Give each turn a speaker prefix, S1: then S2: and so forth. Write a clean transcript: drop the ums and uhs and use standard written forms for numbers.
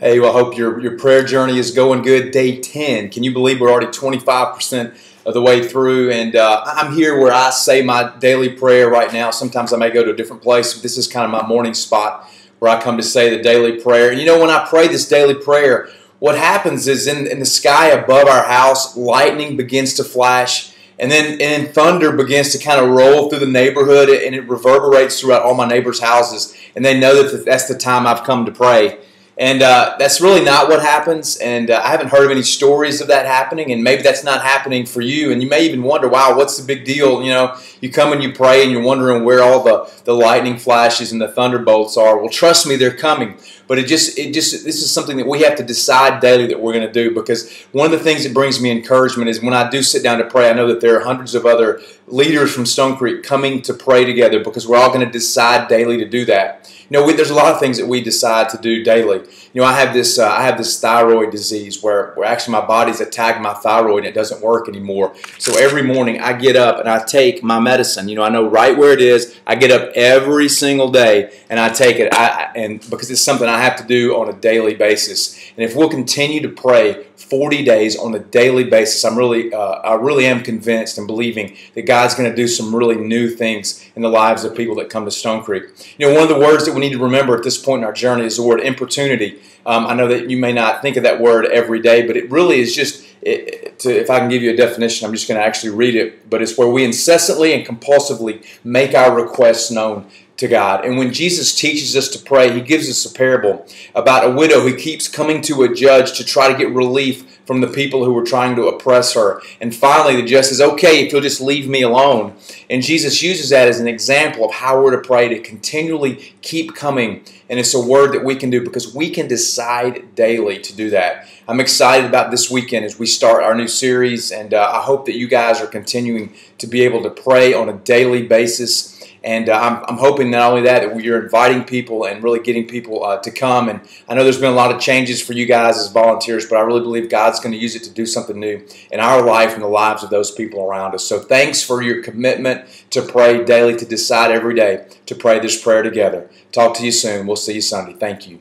S1: Hey, well, I hope your prayer journey is going good. Day 10. Can you believe we're already 25% of the way through? And I'm here where I say my daily prayer right now. Sometimes I may go to a different place. This is kind of my morning spot where I come to say the daily prayer. And you know, when I pray this daily prayer, what happens is in the sky above our house, lightning begins to flash. And then thunder begins to kind of roll through the neighborhood, and it reverberates throughout all my neighbors' houses. And they know that that's the time I've come to pray. And that's really not what happens, and I haven't heard of any stories of that happening, and maybe that's not happening for you, and you may even wonder, wow, what's the big deal? You know, you come and you pray, and you're wondering where all the lightning flashes and the thunderbolts are. Well, trust me, they're coming, but this is something that we have to decide daily that we're going to do, because one of the things that brings me encouragement is when I do sit down to pray, I know that there are hundreds of other leaders from Stone Creek coming to pray together, because we're all going to decide daily to do that. You know, there's a lot of things that we decide to do daily. You know, I have this thyroid disease where actually my body's attacked my thyroid and it doesn't work anymore. So every morning I get up and I take my medicine. You know, I know right where it is. I get up every single day and I take it. And because it's something I have to do on a daily basis. And if we'll continue to pray 40 days on a daily basis, I really am convinced and believing that God's going to do some really new things in the lives of people that come to Stone Creek. You know, one of the words that we need to remember at this point in our journey is the word importunity. I know that you may not think of that word every day, but it really is just, if I can give you a definition, I'm just going to actually read it, but it's where we incessantly and compulsively make our requests known to God. And when Jesus teaches us to pray, He gives us a parable about a widow who keeps coming to a judge to try to get relief from the people who were trying to oppress her. And finally, the judge says, okay, if you'll just leave me alone. And Jesus uses that as an example of how we're to pray, to continually keep coming. And it's a word that we can do because we can decide daily to do that. I'm excited about this weekend as we start our new series, and I hope that you guys are continuing to be able to pray on a daily basis. And I'm hoping not only that you're inviting people and really getting people to come. And I know there's been a lot of changes for you guys as volunteers, but I really believe God's going to use it to do something new in our life and the lives of those people around us. So thanks for your commitment to pray daily, to decide every day to pray this prayer together. Talk to you soon. We'll see you Sunday. Thank you.